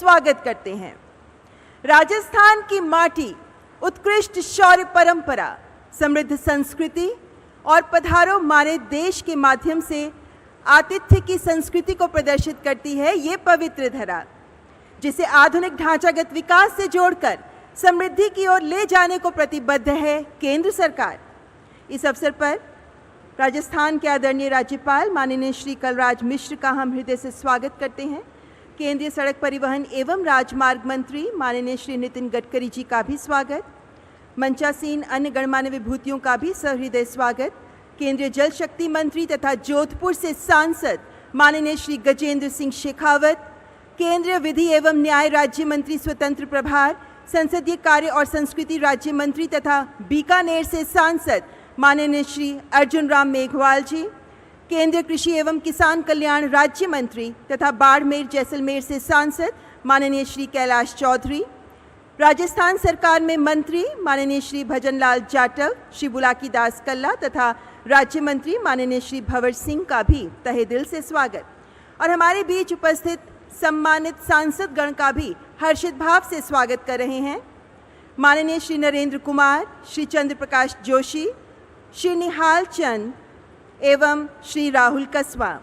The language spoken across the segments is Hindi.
स्वागत करते हैं। राजस्थान की माटी, उत्कृष्ट शौर्य परंपरा, समृद्ध संस्कृति और पधारो मारे देश के माध्यम से आतिथ्य की संस्कृति को प्रदर्शित करती है। ये पवित्र धरा, जिसे आधुनिक ढांचागत विकास से जोड़कर समृद्धि की ओर ले जाने को प्रतिबद्ध है केंद्र सरकार। इस अवसर पर राजस्थान के आदरणीय राज्यपाल माननीय श्री कलराज मिश्र का हम हृदय से स्वागत करते हैं। केंद्रीय सड़क परिवहन एवं राजमार्ग मंत्री माननीय श्री नितिन गडकरी जी का भी स्वागत। मंचासीन अन्य गणमान्य विभूतियों का भी सहृदय स्वागत। केंद्रीय जल शक्ति मंत्री तथा जोधपुर से सांसद माननीय श्री गजेंद्र सिंह शेखावत, केंद्रीय विधि एवं न्याय राज्य मंत्री स्वतंत्र प्रभार, संसदीय कार्य और संस्कृति राज्य मंत्री तथा बीकानेर से सांसद माननीय श्री अर्जुन राम मेघवाल जी, केंद्रीय कृषि एवं किसान कल्याण राज्य मंत्री तथा बाड़मेर जैसलमेर से सांसद माननीय श्री कैलाश चौधरी, राजस्थान सरकार में मंत्री माननीय श्री भजनलाल जाटव, श्री बुलाकी दास कल्ला तथा राज्य मंत्री माननीय श्री भंवर सिंह का भी तहे दिल से स्वागत। और हमारे बीच उपस्थित सम्मानित सांसद गण का भी हर्षित भाव से स्वागत कर रहे हैं माननीय श्री नरेंद्र कुमार, श्री चंद्र प्रकाश जोशी, श्री निहाल चंद एवं श्री राहुल कस्वा।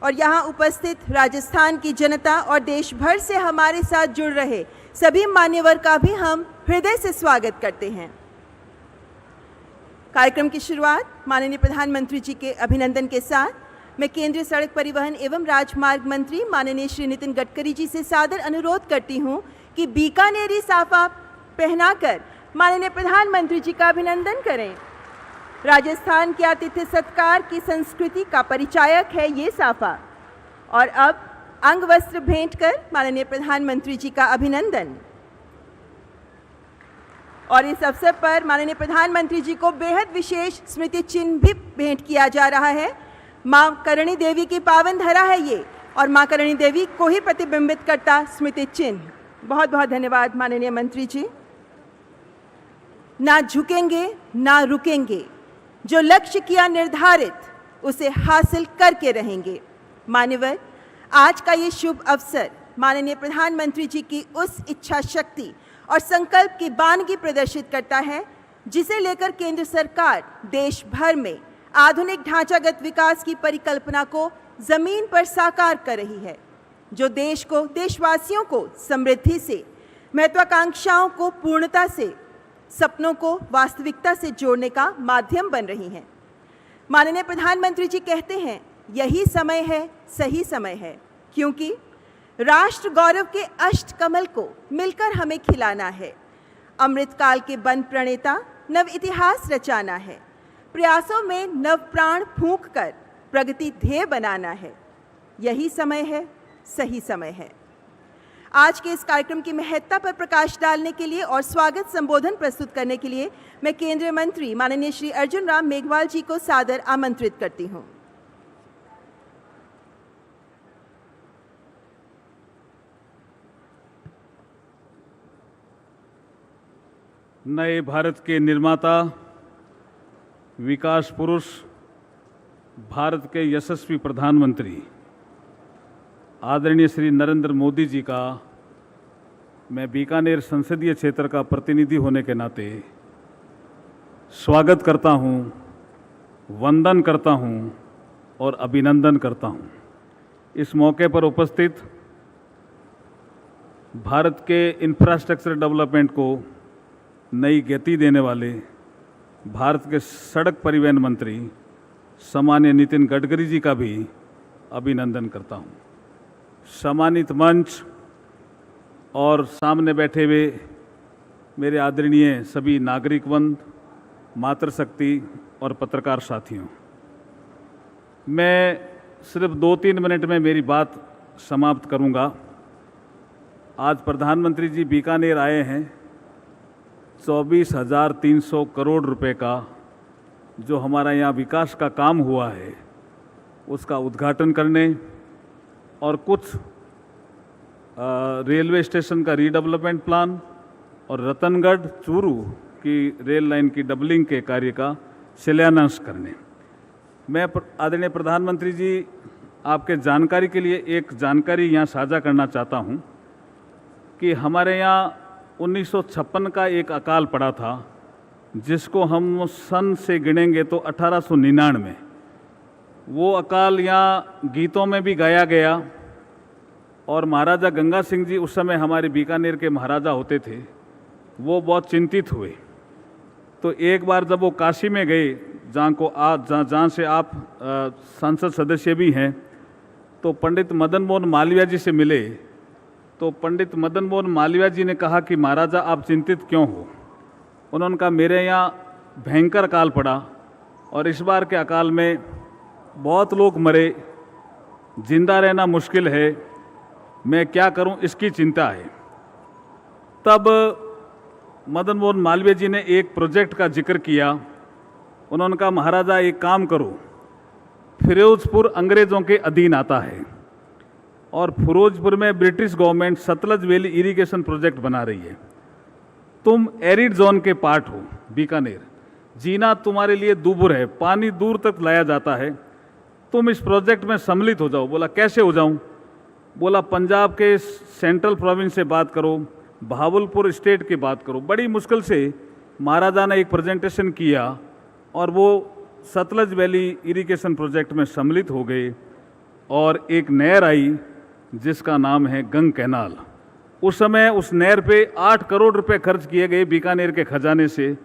और यहाँ उपस्थित राजस्थान की जनता और देश भर से हमारे साथ जुड़ रहे सभी मान्यवर का भी हम हृदय से स्वागत करते हैं। कार्यक्रम की शुरुआत माननीय प्रधानमंत्री जी के अभिनंदन के साथ मैं केंद्रीय सड़क परिवहन एवं राजमार्ग मंत्री माननीय श्री नितिन गडकरी जी से सादर अनुरोध करती हूं कि बीकानेरी साफा पहनाकर माननीय प्रधानमंत्री जी का अभिनंदन करें। राजस्थान के आतिथ्य सत्कार की संस्कृति का परिचायक है ये साफा। और अब अंग वस्त्र भेंट कर माननीय प्रधानमंत्री जी का अभिनंदन। और इस अवसर पर माननीय प्रधानमंत्री जी को बेहद विशेष स्मृति चिन्ह भी भेंट किया जा रहा है। मां करणी देवी की पावन धरा है ये, और मां करणी देवी को ही प्रतिबिंबित करता स्मृति चिन्ह। बहुत बहुत धन्यवाद माननीय मंत्री जी। ना झुकेंगे ना रुकेंगे, जो लक्ष्य किया निर्धारित उसे हासिल करके रहेंगे। मान्यवर, आज का ये शुभ अवसर माननीय प्रधानमंत्री जी की उस इच्छा शक्ति और संकल्प की बानगी प्रदर्शित करता है जिसे लेकर केंद्र सरकार देश भर में आधुनिक ढांचागत विकास की परिकल्पना को जमीन पर साकार कर रही है, जो देश को, देशवासियों को समृद्धि से, महत्वाकांक्षाओं को पूर्णता से, सपनों को वास्तविकता से जोड़ने का माध्यम बन रही हैं। माननीय प्रधानमंत्री जी कहते हैं, यही समय है, सही समय है, क्योंकि राष्ट्र गौरव के अष्ट कमल को मिलकर हमें खिलाना है। अमृतकाल के वन प्रणेता नव इतिहास रचाना है। प्रयासों में नव प्राण फूंक कर प्रगति ध्येय बनाना है। यही समय है, सही समय है। आज के इस कार्यक्रम की महत्ता पर प्रकाश डालने के लिए और स्वागत संबोधन प्रस्तुत करने के लिए मैं केंद्रीय मंत्री माननीय श्री अर्जुन राम मेघवाल जी को सादर आमंत्रित करती हूँ। नए भारत के निर्माता, विकास पुरुष, भारत के यशस्वी प्रधानमंत्री आदरणीय श्री नरेंद्र मोदी जी का मैं बीकानेर संसदीय क्षेत्र का प्रतिनिधि होने के नाते स्वागत करता हूं, वंदन करता हूं और अभिनंदन करता हूं। इस मौके पर उपस्थित भारत के इंफ्रास्ट्रक्चर डेवलपमेंट को नई गति देने वाले भारत के सड़क परिवहन मंत्री सम्माननीय नितिन गडकरी जी का भी अभिनंदन करता हूं। सम्मानित मंच और सामने बैठे हुए मेरे आदरणीय सभी नागरिकवंद, मातृशक्ति और पत्रकार साथियों, मैं सिर्फ 2-3 मिनट में मेरी बात समाप्त करूंगा। आज प्रधानमंत्री जी बीकानेर आए हैं 24,300 करोड़ रुपए का जो हमारा यहाँ विकास का काम हुआ है उसका उद्घाटन करने और कुछ रेलवे स्टेशन का रीडेवलपमेंट प्लान और रतनगढ़ चूरू की रेल लाइन की डबलिंग के कार्य का शिलान्यास करने। मैं आदरणीय प्रधानमंत्री जी, आपके जानकारी के लिए एक जानकारी यहाँ साझा करना चाहता हूँ कि हमारे यहाँ 1956 का एक अकाल पड़ा था, जिसको हम सन से गिनेंगे तो 1899। वो अकाल यहाँ गीतों में भी गाया गया और महाराजा गंगा सिंह जी उस समय हमारे बीकानेर के महाराजा होते थे, वो बहुत चिंतित हुए। तो एक बार जब वो काशी में गए, जहाँ से आप संसद सदस्य भी हैं, तो पंडित मदन मोहन मालवीय जी से मिले। तो पंडित मदन मोहन मालवीय जी ने कहा कि महाराजा आप चिंतित क्यों हो? उन्होंने कहा मेरे यहाँ भयंकर अकाल पड़ा और इस बार के अकाल में बहुत लोग मरे, जिंदा रहना मुश्किल है, मैं क्या करूं इसकी चिंता है। तब मदन मोहन मालवीय जी ने एक प्रोजेक्ट का जिक्र किया। उन्होंने कहा महाराजा एक काम करो, फिरोजपुर अंग्रेज़ों के अधीन आता है और फिरोजपुर में British government Sutlej valley irrigation project बना रही है। तुम एरिड जोन के पार्ट हो, बीकानेर जीना तुम्हारे लिए दूभर है, पानी दूर तक लाया जाता है, तुम इस प्रोजेक्ट में सम्मिलित हो जाओ। बोला कैसे हो जाऊं? बोला पंजाब के सेंट्रल प्रोविंस से बात करो, भावलपुर स्टेट की बात करो। बड़ी मुश्किल से महाराजा ने एक प्रेजेंटेशन किया और वो सतलज वैली इरिगेशन प्रोजेक्ट में सम्मिलित हो गए और एक नहर आई जिसका नाम है गंग कैनाल। उस समय उस नहर पे 8 करोड़ रुपए खर्च किए गए बीकानेर के खजाने से।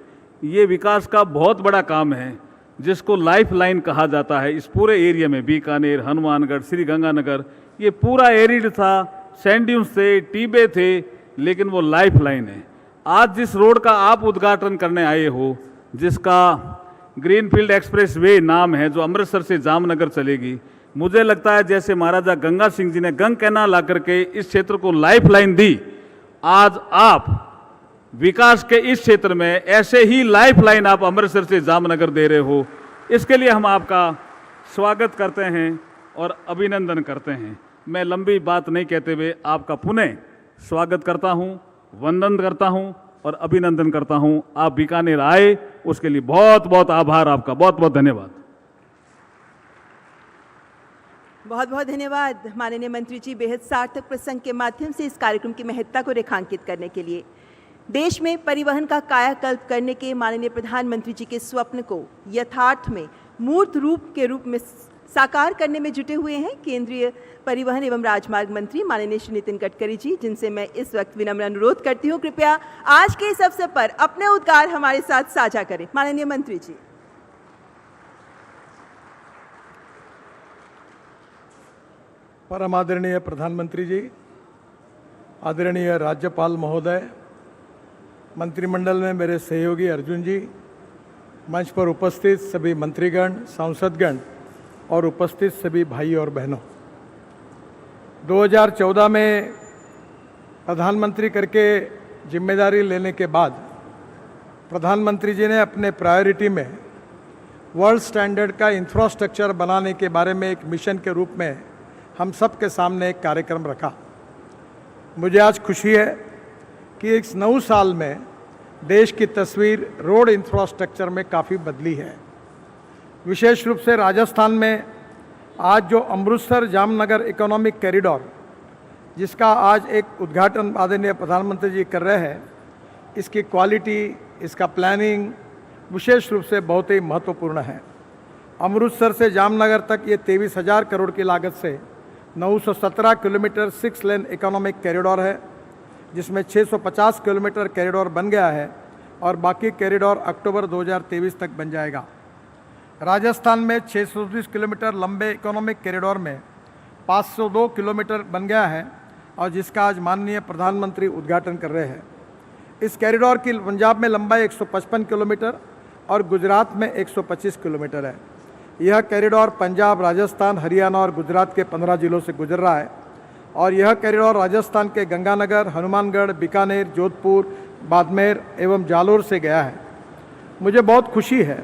ये विकास का बहुत बड़ा काम है जिसको लाइफ लाइन कहा जाता है। इस पूरे एरिया में बीकानेर, हनुमानगढ़, श्री गंगानगर, ये पूरा एरिड था, सैंड ड्यून्स थे, टीबे थे, लेकिन वो लाइफ लाइन है। आज जिस रोड का आप उद्घाटन करने आए हो, जिसका ग्रीनफील्ड एक्सप्रेस वे नाम है, जो अमृतसर से जामनगर चलेगी, मुझे लगता है जैसे महाराजा गंगा सिंह जी ने गंग कैनाल आकर के इस क्षेत्र को लाइफ लाइन दी, आज आप विकास के इस क्षेत्र में ऐसे ही लाइफ लाइन आप अमृतसर से जामनगर दे रहे हो। इसके लिए हम आपका स्वागत करते हैं और अभिनंदन करते हैं। मैं लंबी बात नहीं कहते हुए आपका पुनः स्वागत करता हूं, वंदन करता हूं और अभिनंदन करता हूं। आप बीकानेर आए उसके लिए बहुत बहुत आभार आपका, बहुत बहुत धन्यवाद। बहुत बहुत धन्यवाद माननीय मंत्री जी, बेहद सार्थक प्रसंग के माध्यम से इस कार्यक्रम की महत्ता को रेखांकित करने के लिए। देश में परिवहन का कायाकल्प करने के माननीय प्रधानमंत्री जी के स्वप्न को यथार्थ में मूर्त रूप में साकार करने में जुटे हुए हैं केंद्रीय परिवहन एवं राजमार्ग मंत्री माननीय श्री नितिन गडकरी जी, जिनसे मैं इस वक्त विनम्र अनुरोध करती हूं कृपया आज के इस अवसर पर अपने उद्गार हमारे साथ साझा करें। माननीय मंत्री जी। परम आदरणीय प्रधानमंत्री जी, आदरणीय राज्यपाल महोदय, मंत्रिमंडल में मेरे सहयोगी अर्जुन जी, मंच पर उपस्थित सभी मंत्रीगण, सांसदगण और उपस्थित सभी भाई और बहनों, 2014 में प्रधानमंत्री करके जिम्मेदारी लेने के बाद प्रधानमंत्री जी ने अपने प्रायोरिटी में वर्ल्ड स्टैंडर्ड का इंफ्रास्ट्रक्चर बनाने के बारे में एक मिशन के रूप में हम सब के सामने एक कार्यक्रम रखा। मुझे आज खुशी है कि इस 9 साल में देश की तस्वीर रोड इंफ्रास्ट्रक्चर में काफ़ी बदली है। विशेष रूप से राजस्थान में आज जो अमृतसर जामनगर इकोनॉमिक कॉरिडोर, जिसका आज एक उद्घाटन आदरणीय प्रधानमंत्री जी कर रहे हैं, इसकी क्वालिटी, इसका प्लानिंग विशेष रूप से बहुत ही महत्वपूर्ण है। अमृतसर से जामनगर तक ये 23,000 करोड़ की लागत से 917 किलोमीटर 6 लेन इकोनॉमिक कॉरिडोर है, जिसमें 650 किलोमीटर कॉरिडोर बन गया है और बाकी कॉरिडोर अक्टूबर 2023 तक बन जाएगा। राजस्थान में 620 किलोमीटर लंबे इकोनॉमिक कॉरिडोर में 502 किलोमीटर बन गया है और जिसका आज माननीय प्रधानमंत्री उद्घाटन कर रहे हैं। इस कॉरिडोर की पंजाब में लंबाई 155 किलोमीटर और गुजरात में 125 किलोमीटर है। यह कॉरिडोर पंजाब, राजस्थान, हरियाणा और गुजरात के 15 जिलों से गुजर रहा है और यह कॉरिडोर राजस्थान के गंगानगर, हनुमानगढ़, बीकानेर, जोधपुर, बाड़मेर एवं जालोर से गया है। मुझे बहुत खुशी है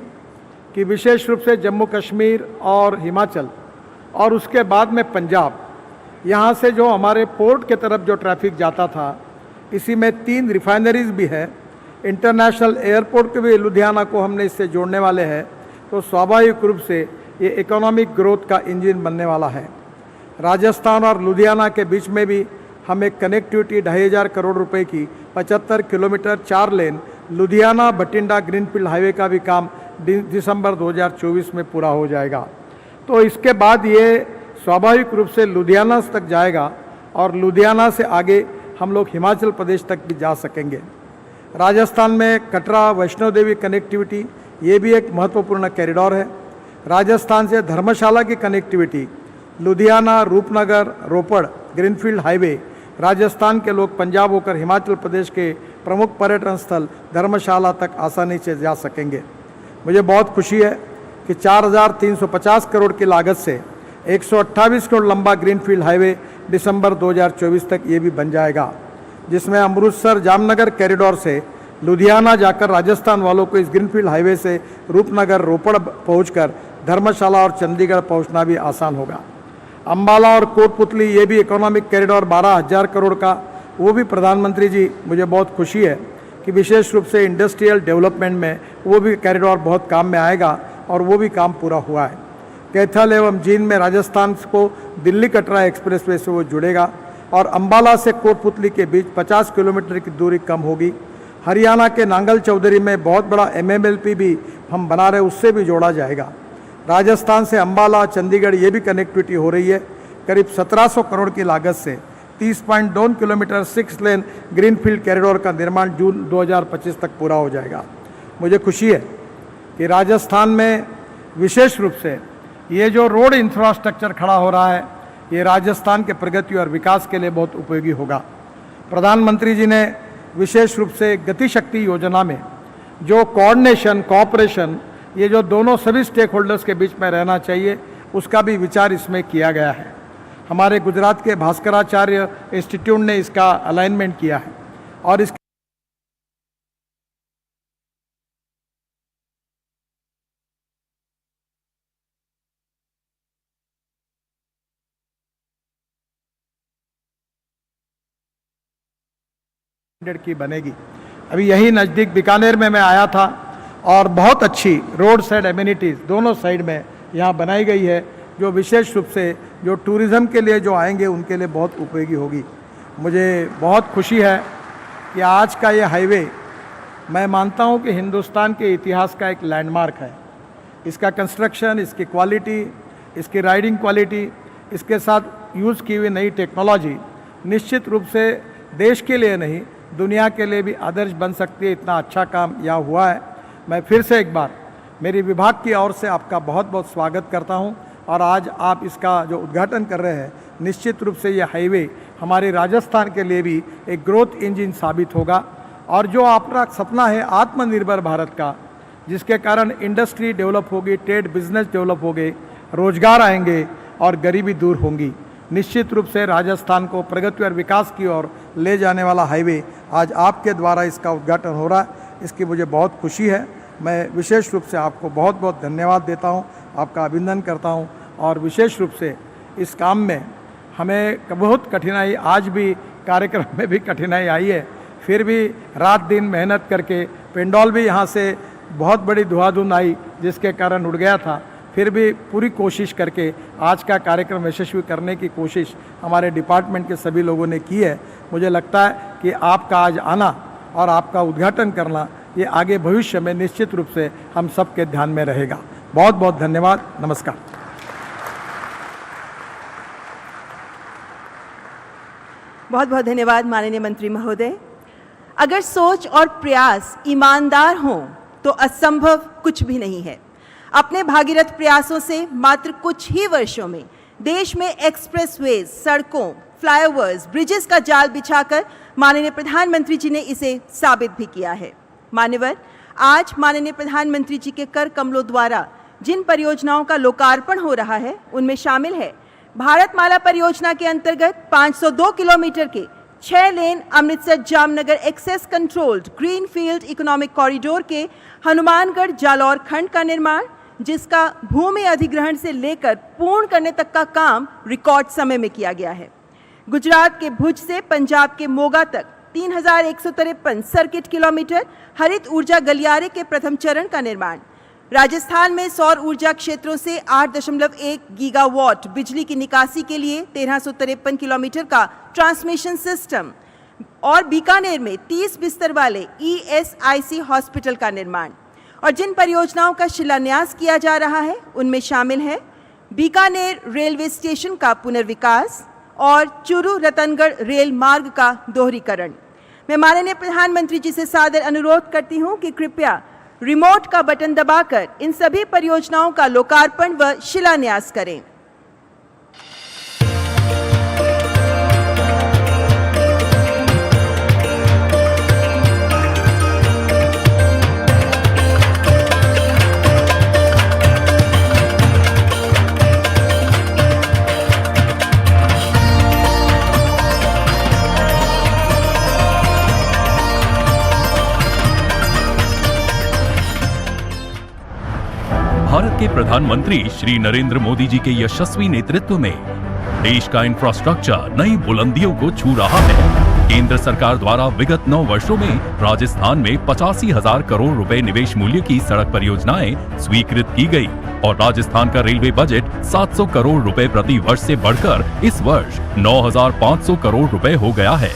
कि विशेष रूप से जम्मू कश्मीर और हिमाचल और उसके बाद में पंजाब, यहाँ से जो हमारे पोर्ट के तरफ जो ट्रैफिक जाता था, इसी में 3 रिफाइनरीज भी है। इंटरनेशनल एयरपोर्ट के भी लुधियाना को हमने इससे जोड़ने वाले हैं, तो स्वाभाविक रूप से ये इकोनॉमिक ग्रोथ का इंजन बनने वाला है। राजस्थान और लुधियाना के बीच में भी हम एक कनेक्टिविटी 2500 करोड़ रुपए की 75 किलोमीटर 4 लेन लुधियाना बठिंडा ग्रीनफील्ड हाईवे का भी काम दिसंबर 2024 में पूरा हो जाएगा। तो इसके बाद ये स्वाभाविक रूप से लुधियाना तक जाएगा और लुधियाना से आगे हम लोग हिमाचल प्रदेश तक भी जा सकेंगे। राजस्थान में कटरा वैष्णो देवी कनेक्टिविटी ये भी एक महत्वपूर्ण कॉरिडोर है। राजस्थान से धर्मशाला की कनेक्टिविटी लुधियाना रूपनगर रोपड़ ग्रीनफील्ड हाईवे, राजस्थान के लोग पंजाब होकर हिमाचल प्रदेश के प्रमुख पर्यटन स्थल धर्मशाला तक आसानी से जा सकेंगे। मुझे बहुत खुशी है कि 4,350 करोड़ की लागत से 128 करोड़ लंबा ग्रीनफील्ड हाईवे दिसंबर 2024 तक ये भी बन जाएगा, जिसमें अमृतसर जामनगर कॉरिडोर से लुधियाना जाकर राजस्थान वालों को इस ग्रीनफील्ड हाईवे से रूपनगर रोपड़ पहुंचकर धर्मशाला और चंडीगढ़ पहुंचना भी आसान होगा। अंबाला और कोटपुतली ये भी इकोनॉमिक कॉरिडोर 12,000 करोड़ का, वो भी प्रधानमंत्री जी मुझे बहुत खुशी है कि विशेष रूप से इंडस्ट्रियल डेवलपमेंट में वो भी कॉरिडोर बहुत काम में आएगा और वो भी काम पूरा हुआ है। कैथल एवं जींद में राजस्थान को दिल्ली कटरा एक्सप्रेसवे से वो जुड़ेगा और अंबाला से कोटपुतली के बीच 50 किलोमीटर की दूरी कम होगी। हरियाणा के नांगल चौधरी में बहुत बड़ा MMLP भी हम बना रहे, उससे भी जोड़ा जाएगा। राजस्थान से अंबाला चंडीगढ़ ये भी कनेक्टिविटी हो रही है। करीब 1700 करोड़ की लागत से 30.2 किलोमीटर 6 लेन ग्रीनफील्ड कॉरिडोर का निर्माण जून 2025 तक पूरा हो जाएगा। मुझे खुशी है कि राजस्थान में विशेष रूप से ये जो रोड इंफ्रास्ट्रक्चर खड़ा हो रहा है, ये राजस्थान के प्रगति और विकास के लिए बहुत उपयोगी होगा। प्रधानमंत्री जी ने विशेष रूप से गति शक्ति योजना में जो कोऑर्डिनेशन कोऑपरेशन, ये जो दोनों सभी स्टेक होल्डर्स के बीच में रहना चाहिए, उसका भी विचार इसमें किया गया है। हमारे गुजरात के भास्कराचार्य इंस्टीट्यूट ने इसका अलाइनमेंट किया है और इस की बनेगी। अभी यही नज़दीक बीकानेर में मैं आया था और बहुत अच्छी रोड साइड एमिनिटीज़ दोनों साइड में यहाँ बनाई गई है, जो विशेष रूप से जो टूरिज़्म के लिए जो आएंगे उनके लिए बहुत उपयोगी होगी। मुझे बहुत खुशी है कि आज का ये हाईवे मैं मानता हूँ कि हिंदुस्तान के इतिहास का एक लैंडमार्क है। इसका कंस्ट्रक्शन, इसकी क्वालिटी, इसकी राइडिंग क्वालिटी, इसके साथ यूज़ की हुई नई टेक्नोलॉजी निश्चित रूप से देश के लिए नहीं दुनिया के लिए भी आदर्श बन सकती है। इतना अच्छा काम यहाँ हुआ है। मैं फिर से एक बार मेरी विभाग की ओर से आपका बहुत बहुत स्वागत करता हूँ और आज आप इसका जो उद्घाटन कर रहे हैं, निश्चित रूप से ये हाईवे हमारे राजस्थान के लिए भी एक ग्रोथ इंजन साबित होगा। और जो आपका सपना है आत्मनिर्भर भारत का, जिसके कारण इंडस्ट्री डेवलप होगी, ट्रेड बिजनेस डेवलप होंगे, रोजगार आएंगे और गरीबी दूर होंगी, निश्चित रूप से राजस्थान को प्रगति और विकास की ओर ले जाने वाला हाईवे आज आपके द्वारा इसका उद्घाटन हो रहा है। इसकी मुझे बहुत खुशी है। मैं विशेष रूप से आपको बहुत बहुत धन्यवाद देता हूं, आपका अभिनंदन करता हूं और विशेष रूप से इस काम में हमें बहुत कठिनाई, आज भी कार्यक्रम में भी कठिनाई आई है, फिर भी रात दिन मेहनत करके पेंडोल भी यहाँ से बहुत बड़ी धुआंधुन आई जिसके कारण उड़ गया था, फिर भी पूरी कोशिश करके आज का कार्यक्रम यशस्वी करने की कोशिश हमारे डिपार्टमेंट के सभी लोगों ने की है। मुझे लगता है कि आपका आज आना और आपका उद्घाटन करना ये आगे भविष्य में निश्चित रूप से हम सबके ध्यान में रहेगा। बहुत बहुत धन्यवाद। नमस्कार। बहुत बहुत धन्यवाद माननीय मंत्री महोदय। अगर सोच और प्रयास ईमानदार हों तो असंभव कुछ भी नहीं है। अपने भागीरथ प्रयासों से मात्र कुछ ही वर्षों में देश में एक्सप्रेसवेज, सड़कों, फ्लाईओवर्स, ब्रिजेस का जाल बिछाकर माननीय प्रधानमंत्री जी ने इसे साबित भी किया है। मान्यवर, आज माननीय प्रधानमंत्री जी के कर कमलों द्वारा जिन परियोजनाओं का लोकार्पण हो रहा है, उनमें शामिल है भारतमाला परियोजना के अंतर्गत 502 किलोमीटर के 6 lane Amritsar Jamnagar access controlled greenfield economic corridor के हनुमानगढ़ जालौर खंड का निर्माण, जिसका भूमि अधिग्रहण से लेकर पूर्ण करने तक का काम रिकॉर्ड समय में किया गया है। गुजरात के भुज से पंजाब के मोगा तक 3153 सर्किट किलोमीटर हरित ऊर्जा गलियारे के प्रथम चरण का निर्माण, राजस्थान में सौर ऊर्जा क्षेत्रों से 8.1 गीगावाट बिजली की निकासी के लिए 1353 किलोमीटर का ट्रांसमिशन सिस्टम और बीकानेर में 30 बिस्तर वाले ESIC हॉस्पिटल का निर्माण। और जिन परियोजनाओं का शिलान्यास किया जा रहा है उनमें शामिल है बीकानेर रेलवे स्टेशन का पुनर्विकास और चूरू रतनगढ़ रेल मार्ग का दोहरीकरण। मैं माननीय प्रधानमंत्री जी से सादर अनुरोध करती हूं कि कृपया रिमोट का बटन दबाकर इन सभी परियोजनाओं का लोकार्पण व शिलान्यास करें। भारत के प्रधानमंत्री श्री नरेंद्र मोदी जी के यशस्वी नेतृत्व में देश का इंफ्रास्ट्रक्चर नई बुलंदियों को छू रहा है। केंद्र सरकार द्वारा विगत 9 वर्षों में राजस्थान में 85,000 करोड़ रुपए निवेश मूल्य की सड़क परियोजनाएं स्वीकृत की गई और राजस्थान का रेलवे बजट 700 करोड़ रुपए प्रति वर्ष से बढ़कर इस वर्ष 9,500 करोड़ रुपए हो गया है।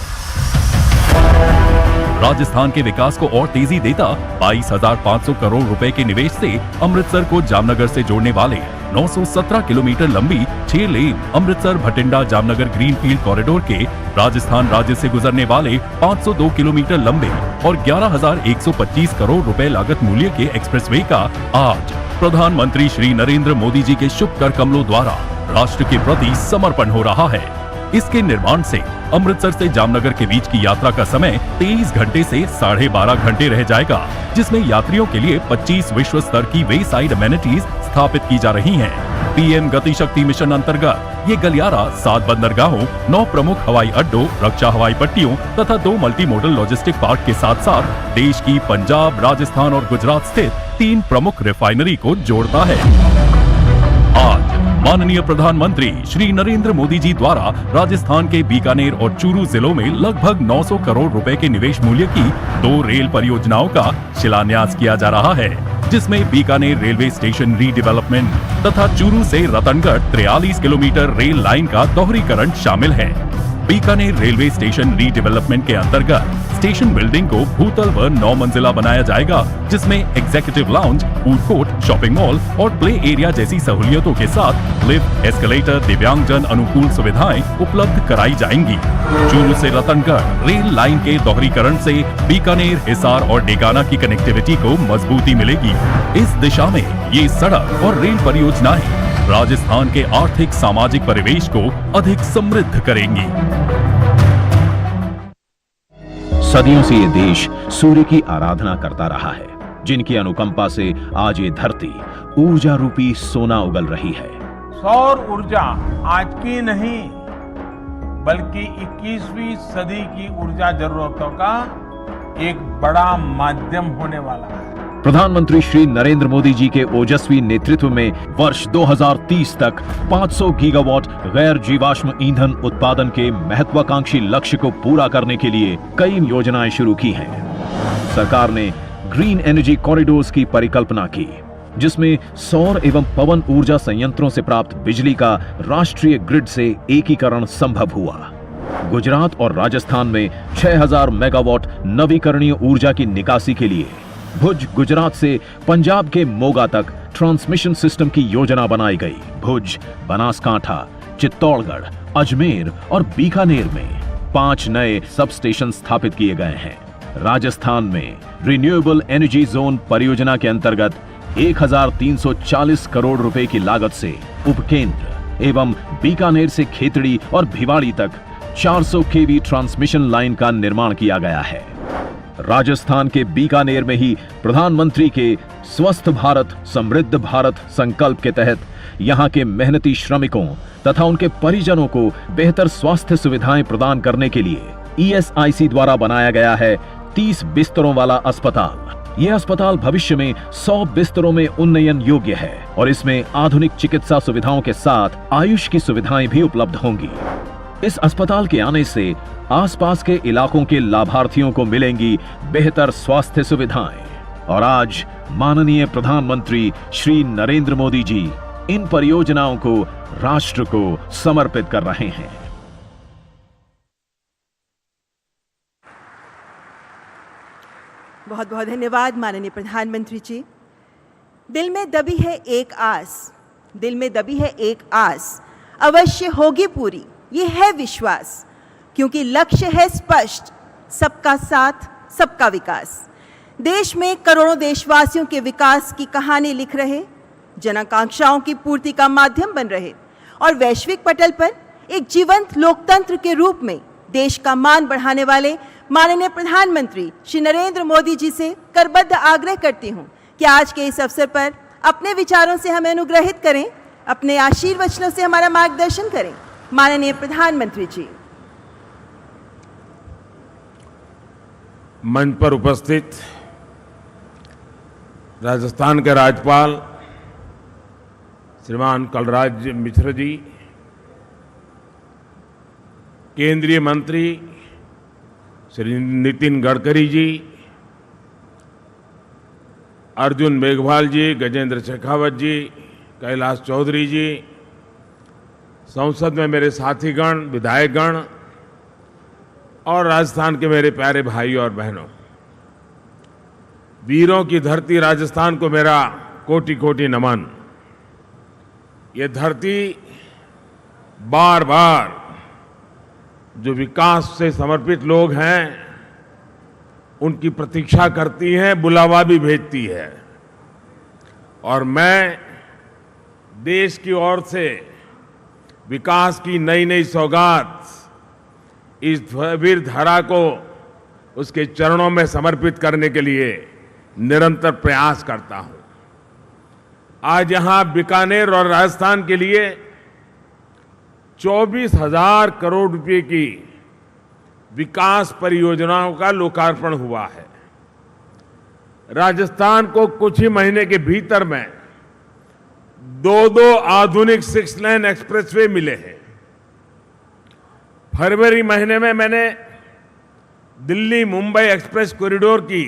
राजस्थान के विकास को और तेजी देता 22,500 करोड़ रुपए के निवेश से अमृतसर को जामनगर से जोड़ने वाले 917 किलोमीटर लंबी 6 lane Amritsar Bathinda Jamnagar greenfield corridor के राजस्थान राज्य से गुजरने वाले 502 किलोमीटर लंबे और 11,125 करोड़ रुपए लागत मूल्य के एक्सप्रेसवे का आज प्रधानमंत्री श्री नरेंद्र मोदी जी के शुभ कर कमलों द्वारा राष्ट्र के प्रति समर्पण हो रहा है। इसके निर्माण से अमृतसर से जामनगर के बीच की यात्रा का समय 23 घंटे से 12.5 घंटे रह जाएगा, जिसमें यात्रियों के लिए 25 विश्व स्तर की वे साइड अमेनिटीज स्थापित की जा रही हैं। पीएम गति शक्ति मिशन अंतर्गत ये गलियारा 7 बंदरगाहों, 9 प्रमुख हवाई अड्डों, रक्षा हवाई पट्टियों तथा 2 मल्टी मॉडल लॉजिस्टिक पार्क के साथ साथ देश की पंजाब, राजस्थान और गुजरात स्थित 3 प्रमुख रिफाइनरी को जोड़ता है। आज माननीय प्रधानमंत्री श्री नरेंद्र मोदी जी द्वारा राजस्थान के बीकानेर और चूरू जिलों में लगभग 900 करोड़ रुपए के निवेश मूल्य की 2 रेल परियोजनाओं का शिलान्यास किया जा रहा है, जिसमें बीकानेर रेलवे स्टेशन रीडेवलपमेंट तथा चूरू से रतनगढ़ 43 किलोमीटर रेल लाइन का दोहरीकरण शामिल है। बीकानेर रेलवे स्टेशन रीडेवलपमेंट के अंतर्गत स्टेशन बिल्डिंग को भूतल व 9 मंजिला बनाया जाएगा, जिसमें executive lounge, food court, shopping mall और प्ले एरिया जैसी सहूलियतों के साथ लिफ्ट, एस्केलेटर, दिव्यांगजन अनुकूल सुविधाएं उपलब्ध कराई जाएंगी। चूरू से रतनगढ़ रेल लाइन के दोहरीकरण से बीकानेर, हिसार और डेगाना की कनेक्टिविटी को मजबूती मिलेगी। इस दिशा में ये सड़क और रेल परियोजनाएं राजस्थान के आर्थिक सामाजिक परिवेश को अधिक समृद्ध करेंगी। सदियों से ये देश सूर्य की आराधना करता रहा है, जिनकी अनुकंपा से आज ये धरती ऊर्जा रूपी सोना उगल रही है। सौर ऊर्जा आज की नहीं बल्कि 21वीं सदी की ऊर्जा जरूरतों का एक बड़ा माध्यम होने वाला है। प्रधानमंत्री श्री नरेंद्र मोदी जी के ओजस्वी नेतृत्व में वर्ष 2030 तक 500 गीगावाट गैर जीवाश्म ईंधन उत्पादन के महत्वाकांक्षी लक्ष्य को पूरा करने के लिए कई योजनाएं शुरू की हैं। सरकार ने ग्रीन एनर्जी कॉरिडोर्स की परिकल्पना की, जिसमें सौर एवं पवन ऊर्जा संयंत्रों से प्राप्त बिजली का राष्ट्रीय ग्रिड से एकीकरण संभव हुआ। गुजरात और राजस्थान में 6000 मेगावाट नवीकरणीय ऊर्जा की निकासी के लिए भुज, गुजरात से पंजाब के मोगा तक ट्रांसमिशन सिस्टम की योजना बनाई गई। भुज, बनासकांठा, चित्तौड़गढ़, अजमेर और बीकानेर में 5 नए सब स्टेशन स्थापित किए गए हैं। राजस्थान में रिन्यूएबल एनर्जी जोन परियोजना के अंतर्गत 1340 करोड़ रुपए की लागत से उपकेंद्र एवं बीकानेर से खेतड़ी और भिवाड़ी तक 400 केवी ट्रांसमिशन लाइन का निर्माण किया गया है। राजस्थान के बीकानेर में ही प्रधानमंत्री के स्वस्थ भारत समृद्ध भारत संकल्प के तहत यहां के मेहनती श्रमिकों तथा उनके परिजनों को बेहतर स्वास्थ्य सुविधाएं प्रदान करने के लिए ESIC द्वारा बनाया गया है 30 बिस्तरों वाला अस्पताल। यह अस्पताल भविष्य में 100 बिस्तरों में उन्नयन योग्य है और इसमें आधुनिक चिकित्सा सुविधाओं के साथ आयुष की सुविधाएं भी उपलब्ध होंगी। इस अस्पताल के आने से आसपास के इलाकों के लाभार्थियों को मिलेंगी बेहतर स्वास्थ्य सुविधाएं। और आज माननीय प्रधानमंत्री श्री नरेंद्र मोदी जी इन परियोजनाओं को राष्ट्र को समर्पित कर रहे हैं। बहुत बहुत धन्यवाद माननीय प्रधानमंत्री जी। दिल में दबी है एक आस, दिल में दबी है एक आस, अवश्य होगी पूरी, ये है विश्वास, क्योंकि लक्ष्य है स्पष्ट, सबका साथ सबका विकास। देश में करोड़ों देशवासियों के विकास की कहानी लिख रहे, जनाकांक्षाओं की पूर्ति का माध्यम बन रहे और वैश्विक पटल पर एक जीवंत लोकतंत्र के रूप में देश का मान बढ़ाने वाले माननीय प्रधानमंत्री श्री नरेंद्र मोदी जी से करबद्ध आग्रह करती हूं कि आज के इस अवसर पर अपने विचारों से हमें अनुग्रहित करें, अपने आशीर्वचनों से हमारा मार्गदर्शन करें। माननीय प्रधानमंत्री जी। मंच पर उपस्थित राजस्थान के राज्यपाल श्रीमान कलराज मिश्र जी, केंद्रीय मंत्री श्री नितिन गडकरी जी, अर्जुन मेघवाल जी, गजेंद्र शेखावत जी, कैलाश चौधरी जी, संसद में मेरे साथीगण, विधायकगण और राजस्थान के मेरे प्यारे भाई और बहनों, वीरों की धरती राजस्थान को मेरा कोटि कोटि नमन। ये धरती बार बार जो विकास से समर्पित लोग हैं उनकी प्रतीक्षा करती है, बुलावा भी भेजती है, और मैं देश की ओर से विकास की नई नई सौगात इस वीर धरा को उसके चरणों में समर्पित करने के लिए निरंतर प्रयास करता हूं। आज यहां बीकानेर और राजस्थान के लिए 24,000 करोड़ रुपए की विकास परियोजनाओं का लोकार्पण हुआ है। राजस्थान को कुछ ही महीने के भीतर में दो आधुनिक 6 लेन एक्सप्रेसवे मिले हैं। फरवरी महीने में मैंने दिल्ली मुंबई एक्सप्रेस कॉरिडोर की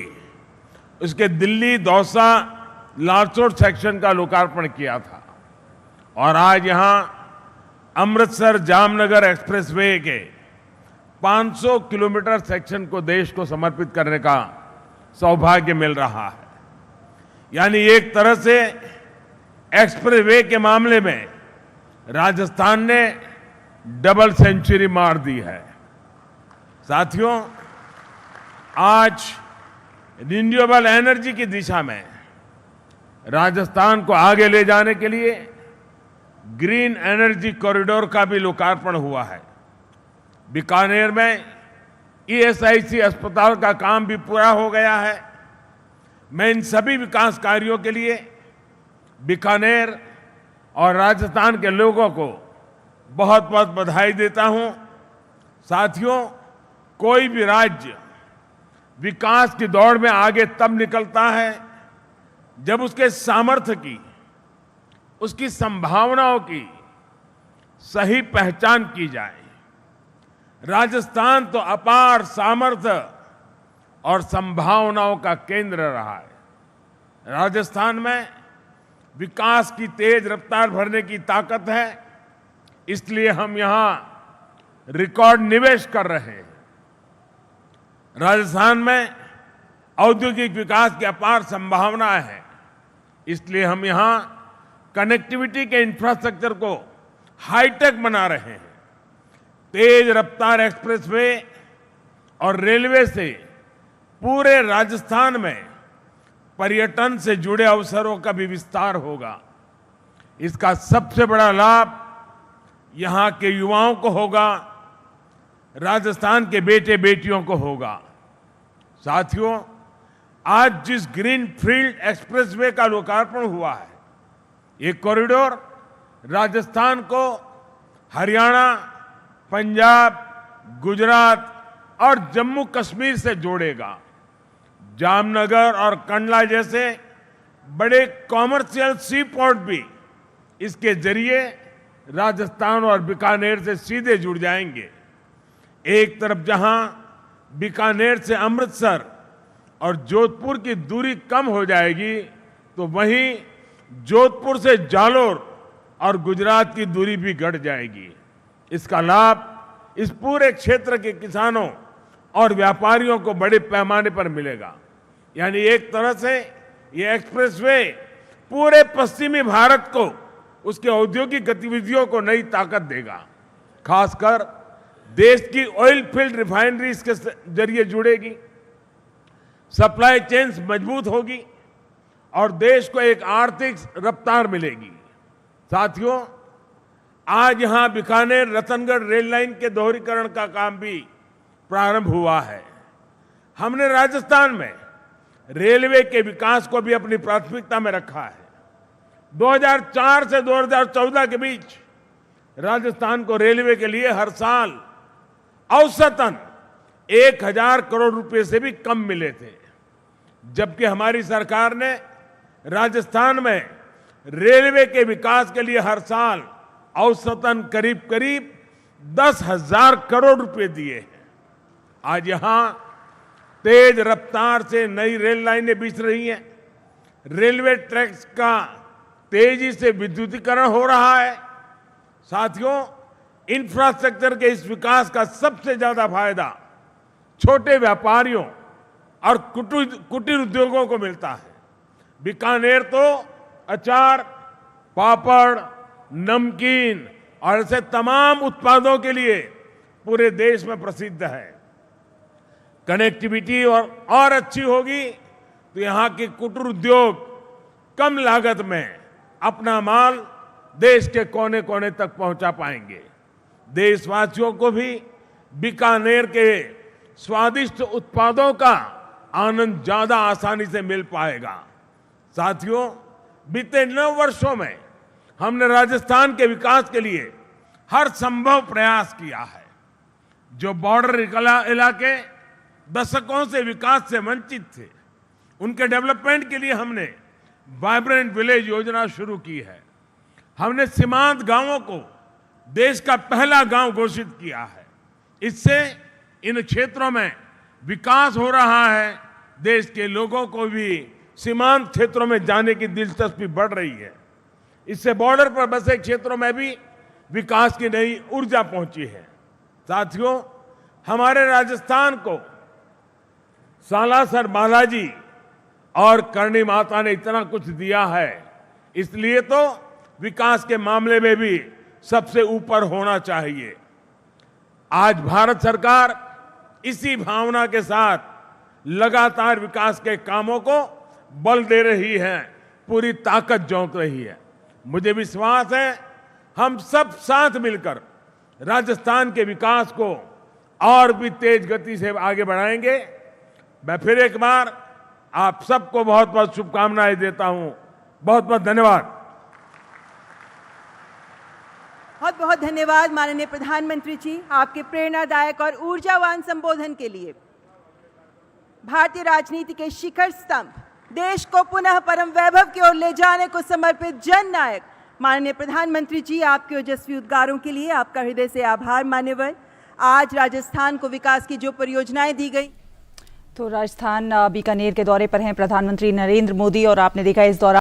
उसके दिल्ली दौसा लालसोट सेक्शन का लोकार्पण किया था, और आज यहां अमृतसर जामनगर एक्सप्रेसवे के 500 किलोमीटर सेक्शन को देश को समर्पित करने का सौभाग्य मिल रहा है। यानी एक तरह से एक्सप्रेसवे के मामले में राजस्थान ने डबल सेंचुरी मार दी है। साथियों, आज रिन्यूएबल एनर्जी की दिशा में राजस्थान को आगे ले जाने के लिए ग्रीन एनर्जी कॉरिडोर का भी लोकार्पण हुआ है। बीकानेर में ईएसआईसी अस्पताल का काम भी पूरा हो गया है। मैं इन सभी विकास कार्यों के लिए बीकानेर और राजस्थान के लोगों को बहुत बहुत बधाई देता हूं। साथियों, कोई भी राज्य विकास की दौड़ में आगे तब निकलता है जब उसके सामर्थ्य की, उसकी संभावनाओं की सही पहचान की जाए। राजस्थान तो अपार सामर्थ्य और संभावनाओं का केंद्र रहा है। राजस्थान में विकास की तेज रफ्तार भरने की ताकत है, इसलिए हम यहां रिकॉर्ड निवेश कर रहे हैं। राजस्थान में औद्योगिक विकास की अपार संभावनाएं हैं, इसलिए हम यहां कनेक्टिविटी के इंफ्रास्ट्रक्चर को हाईटेक बना रहे हैं। तेज रफ्तार एक्सप्रेसवे और रेलवे से पूरे राजस्थान में पर्यटन से जुड़े अवसरों का भी विस्तार होगा। इसका सबसे बड़ा लाभ यहां के युवाओं को होगा, राजस्थान के बेटे बेटियों को होगा। साथियों, आज जिस ग्रीन फील्ड एक्सप्रेसवे का लोकार्पण हुआ है, ये कॉरिडोर राजस्थान को हरियाणा, पंजाब, गुजरात और जम्मू कश्मीर से जोड़ेगा। जामनगर और कंडला जैसे बड़े कॉमर्शियल सी पोर्ट भी इसके जरिए राजस्थान और बीकानेर से सीधे जुड़ जाएंगे। एक तरफ जहां बीकानेर से अमृतसर और जोधपुर की दूरी कम हो जाएगी तो वहीं जोधपुर से जालोर और गुजरात की दूरी भी घट जाएगी। इसका लाभ इस पूरे क्षेत्र के किसानों और व्यापारियों को बड़े पैमाने पर मिलेगा। यानी एक तरह से ये एक्सप्रेसवे पूरे पश्चिमी भारत को उसके औद्योगिक गतिविधियों को नई ताकत देगा। खासकर देश की ऑयल फील्ड रिफाइनरीज के जरिए जुड़ेगी, सप्लाई चेन्स मजबूत होगी और देश को एक आर्थिक रफ्तार मिलेगी। साथियों, आज यहां बीकानेर रतनगढ़ रेल लाइन के दोहरीकरण का काम भी प्रारंभ हुआ है। हमने राजस्थान में रेलवे के विकास को भी अपनी प्राथमिकता में रखा है। 2004 से 2014 के बीच राजस्थान को रेलवे के लिए हर साल औसतन 1000 करोड़ रुपए से भी कम मिले थे, जबकि हमारी सरकार ने राजस्थान में रेलवे के विकास के लिए हर साल औसतन करीब करीब 10,000 करोड़ रुपए दिए हैं। आज यहां तेज रफ्तार से नई रेल लाइनें बिछ रही हैं, रेलवे ट्रैक्स का तेजी से विद्युतीकरण हो रहा है। साथियों, इंफ्रास्ट्रक्चर के इस विकास का सबसे ज्यादा फायदा छोटे व्यापारियों और कुटीर उद्योगों को मिलता है। बीकानेर तो अचार, पापड़, नमकीन और ऐसे तमाम उत्पादों के लिए पूरे देश में प्रसिद्ध है। कनेक्टिविटी और अच्छी होगी तो यहां के कुटीर उद्योग कम लागत में अपना माल देश के कोने कोने तक पहुंचा पाएंगे। देशवासियों को भी बीकानेर के स्वादिष्ट उत्पादों का आनंद ज्यादा आसानी से मिल पाएगा। साथियों, बीते 9 वर्षों में हमने राजस्थान के विकास के लिए हर संभव प्रयास किया है। जो बॉर्डर इलाके दशकों से विकास से वंचित थे, उनके डेवलपमेंट के लिए हमने वाइब्रेंट विलेज योजना शुरू की है। हमने सीमांत गांवों को देश का पहला गांव घोषित किया है। इससे इन क्षेत्रों में विकास हो रहा है, देश के लोगों को भी सीमांत क्षेत्रों में जाने की दिलचस्पी बढ़ रही है। इससे बॉर्डर पर बसे क्षेत्रों में भी विकास की नई ऊर्जा पहुंची है। साथियों, हमारे राजस्थान को सालासर बालाजी और करणी माता ने इतना कुछ दिया है, इसलिए तो विकास के मामले में भी सबसे ऊपर होना चाहिए। आज भारत सरकार इसी भावना के साथ लगातार विकास के कामों को बल दे रही है, पूरी ताकत झोंक रही है। मुझे विश्वास है हम सब साथ मिलकर राजस्थान के विकास को और भी तेज गति से आगे बढ़ाएंगे। मैं फिर एक बार आप सबको बहुत बहुत शुभकामनाएं देता हूं। बहुत बहुत धन्यवाद। बहुत बहुत धन्यवाद माननीय प्रधानमंत्री जी, आपके प्रेरणादायक और ऊर्जावान संबोधन के लिए। भारतीय राजनीति के शिखर स्तंभ, देश को पुनः परम वैभव की ओर ले जाने को समर्पित जन नायक माननीय प्रधानमंत्री जी, आपके ओजस्वी उद्गारों के लिए आपका हृदय से आभार मान्यवर। आज राजस्थान को विकास की जो परियोजनाएं दी गई, तो राजस्थान बीकानेर के दौरे पर हैं प्रधानमंत्री नरेंद्र मोदी और आपने देखा इस दौरान